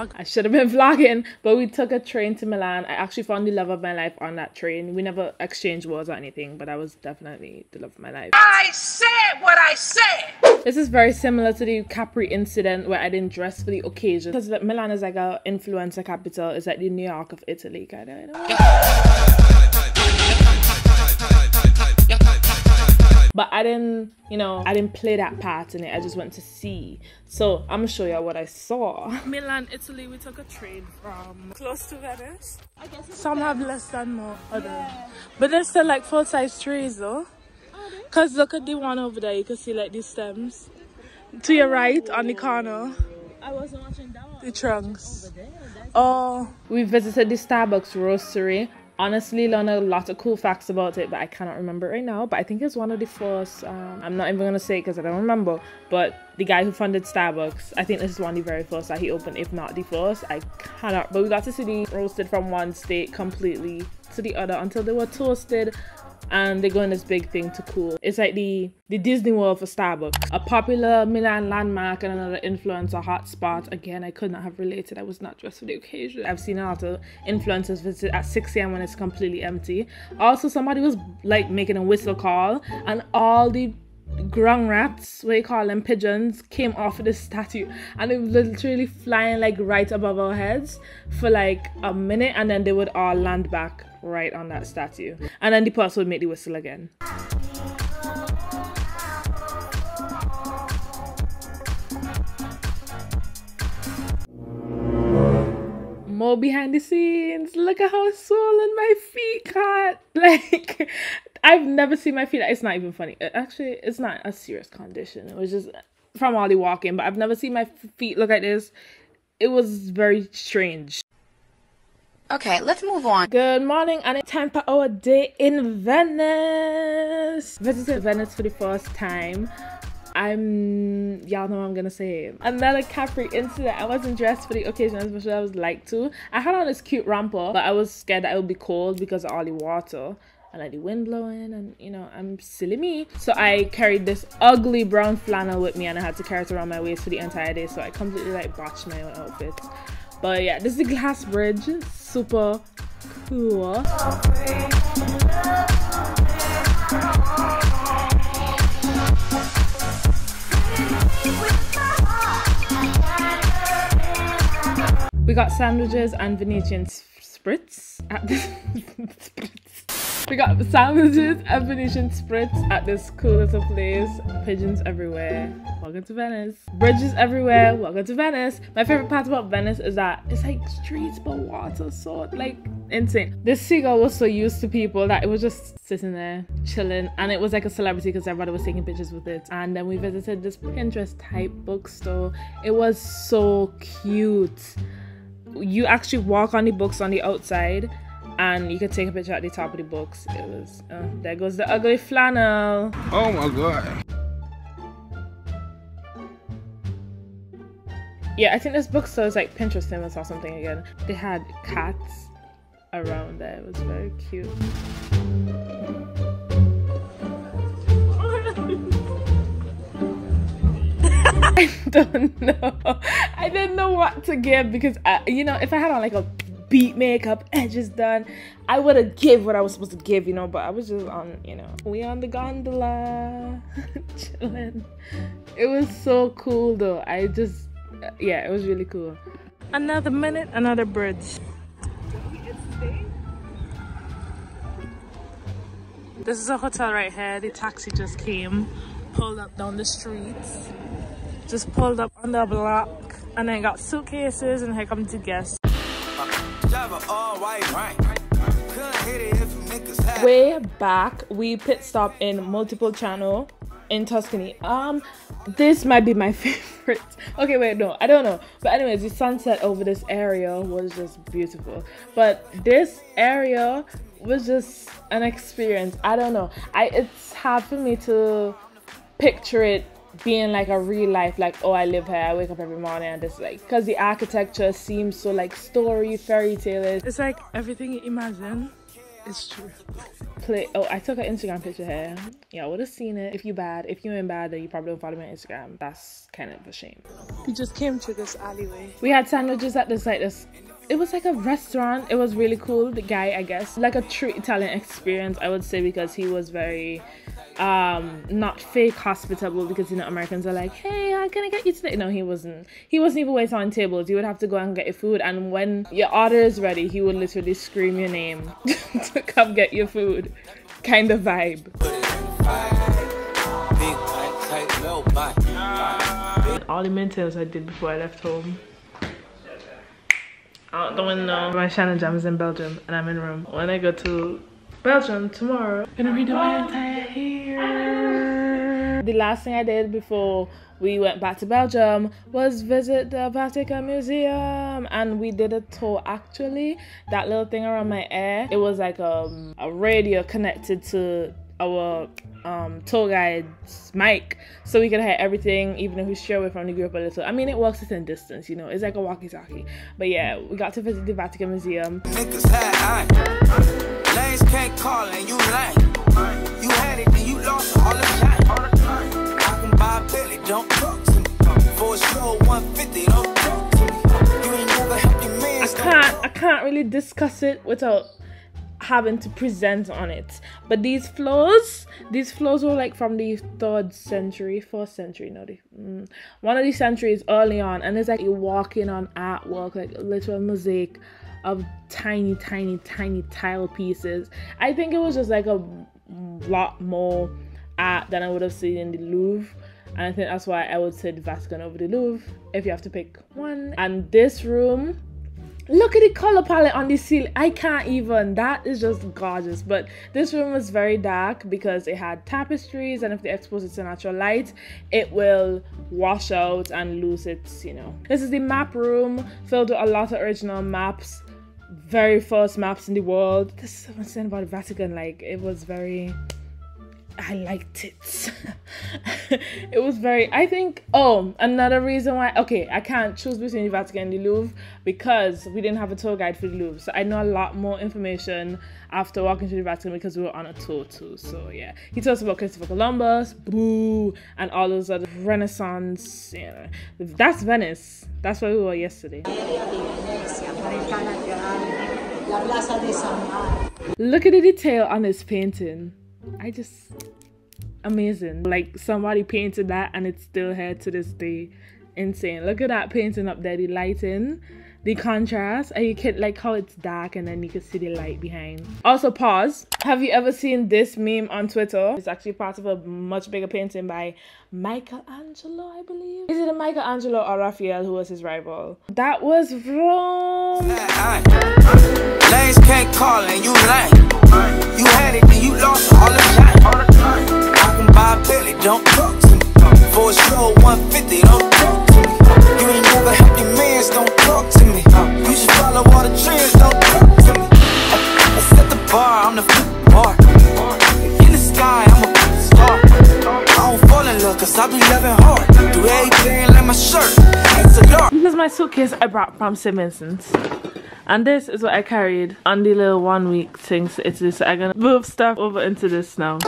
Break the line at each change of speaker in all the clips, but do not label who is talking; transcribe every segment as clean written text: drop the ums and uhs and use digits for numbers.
vlog. I should have been vlogging, but we took a train to Milan. I actually found the love of my life on that train. We never exchanged words or anything, but that was definitely the love of my life.
I said what I said!
This is very similar to the Capri incident where I didn't dress for the occasion. Because Milan is like a influencer capital. It's like the New York of Italy, kind of. You know? But I didn't, you know, I didn't play that part in it. I just went to see. So I'm gonna show you what I saw. Milan, Italy, we took a train from close to Venice. I guess some have less than more others. Yeah. But there's still like full-size trees though. Cause look at the one over there, you can see like the stems. To your right on the corner. I wasn't watching that one. The trunks. Oh, we visited the Starbucks roastery. Honestly, learned a lot of cool facts about it, but I cannot remember right now. But I think it's one of the first. I'm not even gonna say it because I don't remember. But the guy who funded Starbucks, I think this is one of the very first that he opened, if not the first. I cannot. But we got to see the roasted from one state completely to the other until they were toasted. And they're going this big thing to cool. It's like the Disney World for Starbucks. A popular Milan landmark and another influencer hotspot. Again, I could not have related. I was not dressed for the occasion. I've seen a lot of influencers visit at 6 a.m. when it's completely empty. Also, somebody was like making a whistle call and all the ground rats, what you call them, pigeons, came off of the statue and they were literally flying like right above our heads for like a minute, and then they would all land back right on that statue, and then the person would make the whistle again. More behind the scenes. Look at how swollen my feet got. Like, I've never seen my feet. It's not even funny. Actually, it's not a serious condition. It was just from all the walking, but I've never seen my feet look like this. It was very strange.
Okay, let's move on.
Good morning, and it's time for our day in Venice. Visited Venice for the first time. Y'all know what I'm gonna say. Another Capri incident. I wasn't dressed for the occasion as much as I was like to. I had on this cute romper, but I was scared that it would be cold because of all the water and like the wind blowing, and you know, I'm silly me. So I carried this ugly brown flannel with me, and I had to carry it around my waist for the entire day. So I completely like botched my own outfit. But yeah, this is the glass bridge. Super cool. We got sandwiches and Venetian spritz at this We got sandwiches and Venetian spritz at this cool little place. Pigeons everywhere. Welcome to Venice. Bridges everywhere. Welcome to Venice. My favorite part about Venice is that it's like streets but water, so like insane. This seagull was so used to people that it was just sitting there chilling, and it was like a celebrity because everybody was taking pictures with it. And then we visited this Pinterest type bookstore. It was so cute. You actually walk on the books on the outside, and you could take a picture at the top of the books. It was, there goes the ugly flannel.
Oh my god.
Yeah, I think this bookstore is like Pinterest famous or something again. They had cats around there. It was very cute. I don't know. I didn't know what to give because, you know, if I had on like a beat makeup, edges done, I would have give what I was supposed to give, you know, but I was just on, you know, we on the gondola, chilling. It was so cool though. Yeah, it was really cool. Another minute, another bridge. This is a hotel right here. The taxi just came, pulled up down the streets, just pulled up on the block, and then got suitcases, and here comes the guests. Way back, we pit stop in Montepulciano in Tuscany. This might be my favorite. Okay, wait, no, I don't know. But anyways, the sunset over this area was just beautiful. But this area was just an experience. I don't know. It's hard for me to picture it being like a real life, like, oh, I live here, I wake up every morning and this, like, because the architecture seems so like story fairy tale. It's like everything you imagine It's true. Oh, I took an Instagram picture here. Yeah, I would have seen it. If you're in bad, then you probably don't follow me on Instagram. That's kind of a shame. We just came through this alleyway. We had sandwiches at this it was like a restaurant. It was really cool. The guy, I guess, like a true Italian experience, I would say, because he was very not fake hospitable, because you know Americans are like, hey, how can I get you today? No, he wasn't even waiting on tables. You would have to go and get your food, and when your order is ready, he would literally scream your name to come get your food, kind of vibe. All the maintenance I did before I left home out the window. My Shannon Jam is in Belgium and I'm in Rome. When I go to Belgium tomorrow, I'm gonna redo my entire hair. The last thing I did before we went back to Belgium was visit the Vatican Museum, and we did a tour. Actually, that little thing around my ear, it was like a radio connected to our tour guide's mic, so we could hear everything even if we stray away from the group a little. I mean, it works within distance, you know, it's like a walkie-talkie. But yeah, we got to visit the Vatican Museum.
Niggas had lanes can't call and you lame. You had it and you lost all the time. I can buy a Billy, don't talk to me. For a show 150, don't talk to me. You ain't never help your man.
I can't really discuss it without having to present on it. But these floors were like from the 4th century, no, one of these centuries early on, and it's like you're walking on artwork, like a literal mosaic of tiny tile pieces. I think it was just like a lot more art than I would have seen in the Louvre, and I think that's why I would say the Vatican over the Louvre if you have to pick one. And this room, look at the color palette on the ceiling. I can't even. That is just gorgeous. But this room was very dark because it had tapestries, and if they expose it to natural light, it will wash out and lose its, you know. This is the map room, filled with a lot of original maps. Very first maps in the world. This is what I'm saying about the Vatican. Like, it was very... I liked it. It was very, I think, another reason why, okay, I can't choose between the Vatican and the Louvre because we didn't have a tour guide for the Louvre. So I know a lot more information after walking through the Vatican because we were on a tour too. So yeah, he told us about Christopher Columbus, boo, and all those other Renaissance, you know. That's Venice. That's where we were yesterday. Look at the detail on this painting. Amazing. Like, somebody painted that and it's still here to this day. Insane. Look at that painting up there, the lighting, the contrast, and you can like how it's dark and then you can see the light behind. Also, pause. Have you ever seen this meme on Twitter? It's actually part of a much bigger painting by Michelangelo, I believe. Is it a Michelangelo or Raphael who was his rival? That was Rome.
Lanes can't call and you lame. You had it and you lost all the time. I can buy a Billy, don't talk to me. For a show 150, don't talk to me. You ain't never help your mans, don't talk to me. You should follow all the trends, don't talk to me. I set the bar, I'm the bar. In the sky, I'm a star. I don't fall in love cause I be loving hard. Do everything like my shirt, it's a dark.
This is my suitcase I brought from St. Vincent's. And this is what I carried on the little 1 week thing. So it's this. I'm gonna move stuff over into this now.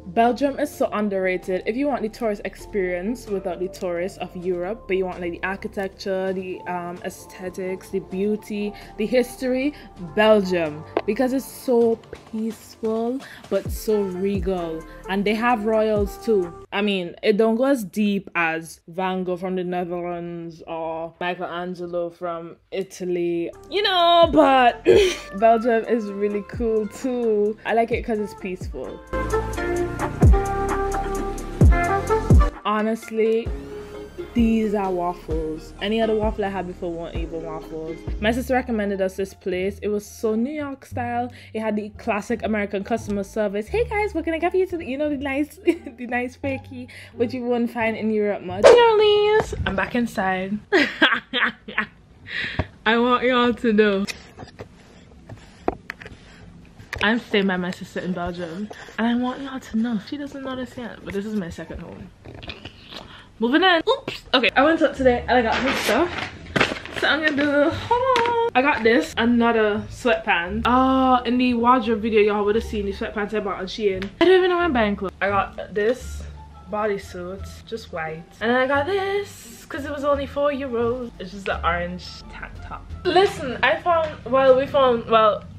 Belgium is so underrated. If you want the tourist experience without the tourists of Europe, but you want like the architecture, the aesthetics, the beauty, the history, Belgium, because it's so peaceful but so regal, and they have royals too. I mean, it don't go as deep as Van Gogh from the Netherlands or Michelangelo from Italy, you know, but Belgium is really cool too. I like it because it's peaceful. Honestly, these are waffles. Any other waffle I had before weren't even waffles. My sister recommended us this place. It was so New York style. It had the classic American customer service. Hey guys, what can I get for you today? You know, the nice the nice fakey, which you wouldn't find in Europe much. Girlies, I'm back inside. I want y'all to know I'm staying by my sister in Belgium, and I want y'all to know, she doesn't know this yet, but this is my second home. Moving in. Oops. Okay, I went up today and I got her stuff. So I'm gonna do a little haul. I got this, another sweatpants. Oh, in the wardrobe video, y'all would have seen the sweatpants I bought on Shein. I don't even know I'm buying clothes. I got this bodysuit, just white. And then I got this, because it was only €4. It's just the orange tank top. Listen, I found, well,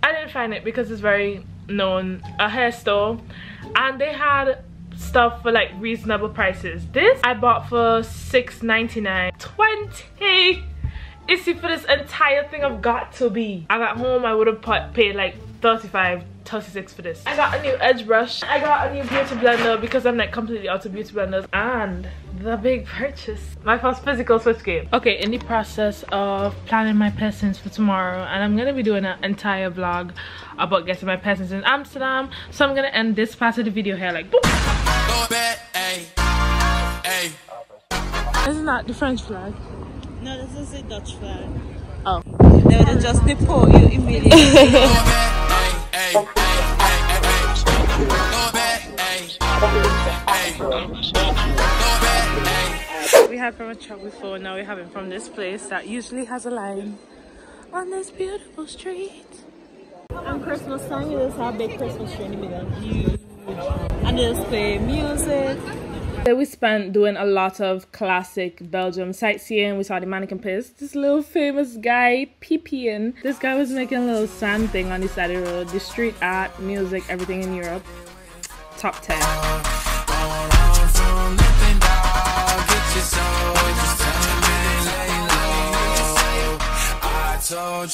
I didn't find it because it's very known, a hair store. And they had stuff for like reasonable prices. This I bought for $6.99. 20 is for this entire thing of got to be. I got home, I would have paid like 35, 36 for this. I got a new edge brush. I got a new beauty blender because I'm like completely out of beauty blenders. And the big purchase, my first physical Switch game. Okay, in the process of planning my piercings for tomorrow, and I'm gonna be doing an entire vlog about getting my piercings in Amsterdam. So I'm gonna end this part of the video here like boop. Isn't that the French flag?
No, this is a Dutch flag.
Oh.
They would just deport you immediately.
We had from a truck before, now we're having from this place that usually has a line on this beautiful street.
On Christmas time, you just have a big Christmas tree in Milan. Huge. And they just play music.
We spent doing a lot of classic Belgium sightseeing. We saw the mannequin piss. This little famous guy peeing. This guy was making a little sand thing on the side of the road. The street art, music, everything in Europe. Top 10.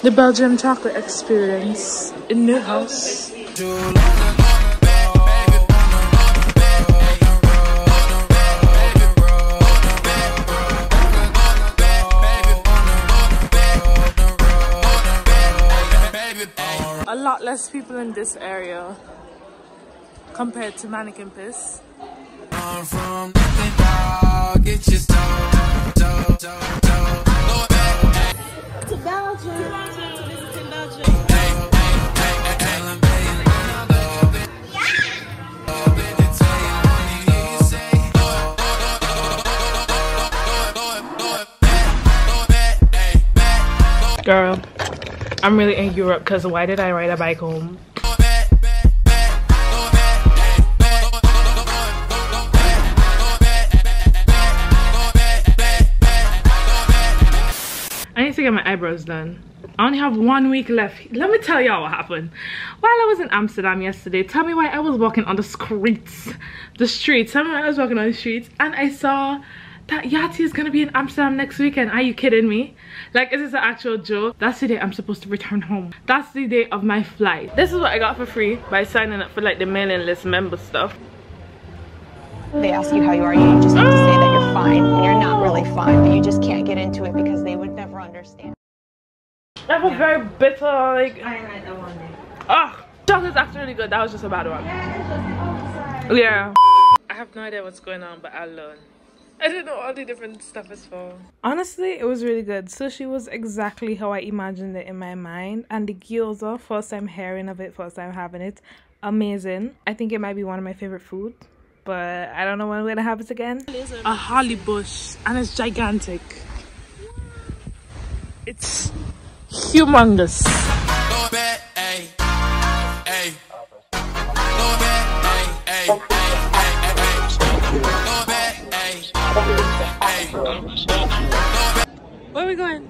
The Belgium chocolate experience in the house. A lot less people in this area compared to mannequin piss.
To Belgium. Visiting Belgium.
Girl, I'm really in Europe because why did I ride a bike home? I need to get my eyebrows done. I only have 1 week left. Let me tell y'all what happened. While I was in Amsterdam yesterday, tell me why I was walking on the streets. Tell me why I was walking on the streets and I saw that Yachty is gonna be in Amsterdam next weekend. Are you kidding me? Like, is this an actual joke? That's the day I'm supposed to return home. That's the day of my flight. This is what I got for free by signing up for like the mailing list member stuff.
They ask you how you are, you just have to say that you're fine when you're not really fine, but you just can't get into it because they would never understand.
That was very bitter, like. Oh, chocolate's actually really good. That was just a bad one. Yeah. I have no idea what's going on, but I'll learn. I don't know all the different stuff is for. Honestly, it was really good. Sushi was exactly how I imagined it in my mind. And the gyoza, first time hearing of it, first time having it, amazing. I think it might be one of my favorite foods. But I don't know when we're gonna have it again. A holly bush, and it's gigantic. It's humongous. Where are we going?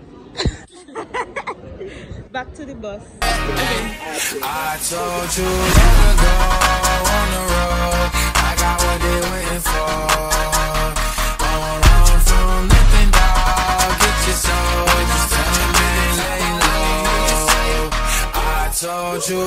Back to the bus.
Okay.
I told you long ago on the road, I got what they waiting for. Don't run from nothing, dog. Get your soul, just tell me lay low. I told you.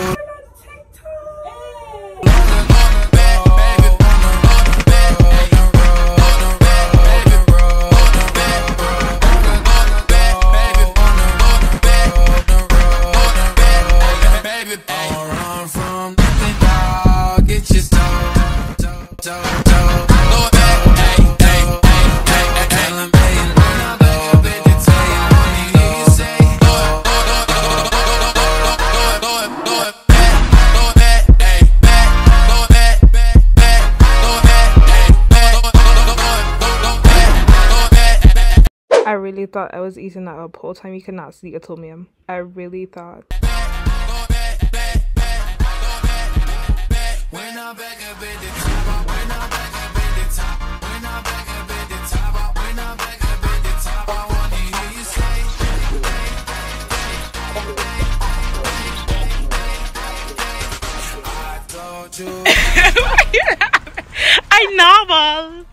really thought I was eating that up whole time. You cannot see a tomium. I really thought.
I novel.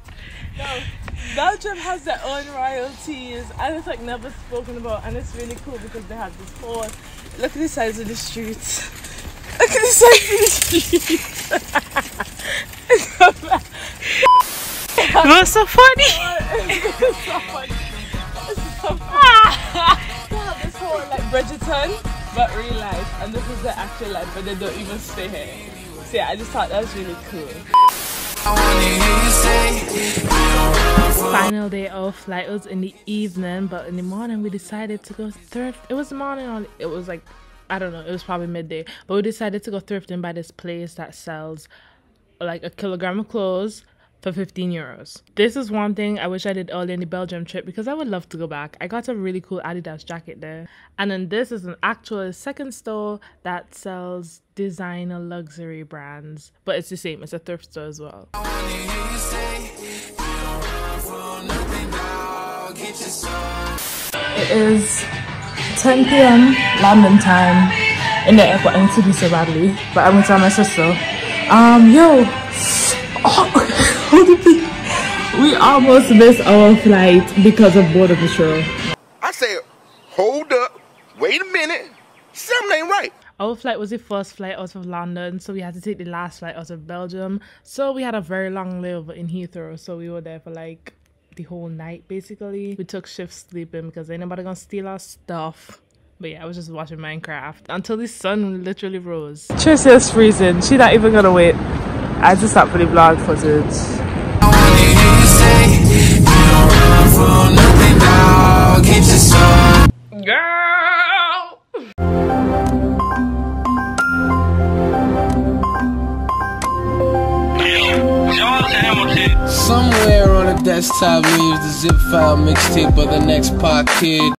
No, Belgium has their own royalties and it's like never spoken about, and it's really cool because they have this whole, look at the size of the streets. Look at the size of the streets. It's so bad.
What's so funny?
It's so funny. It's so funny. They have this whole like Bridgerton, but real life, and this is the actual life, but they don't even stay here. So yeah, I just thought that was really cool.
Final day of flight was in the evening, but in the morning we decided to go thrift. It was the morning, or it was like, I don't know, it was probably midday, but we decided to go thrifting by this place that sells like a kilogram of clothes for 15 euros. This is one thing I wish I did early in the Belgium trip because I would love to go back. I got a really cool Adidas jacket there. And then this is an actual second store that sells designer luxury brands, but it's the same, it's a thrift store as well. It is 10 p.m. London time in the airport. I need to do so badly, but I'm gonna tell my sister. We almost missed our flight because of border patrol.
I said, hold up, wait a minute, something ain't right.
Our flight was the first flight out of London, so we had to take the last flight out of Belgium. So we had a very long layover in Heathrow, so we were there for like the whole night basically. We took shifts sleeping because ain't nobody gonna steal our stuff. But yeah, I was just watching Minecraft until the sun literally rose. Tricia's freezing. She not even gonna wait. I just stopped for the vlog footage. Girl!
Somewhere on a desktop leaves the zip file mixtape of the next pod kid.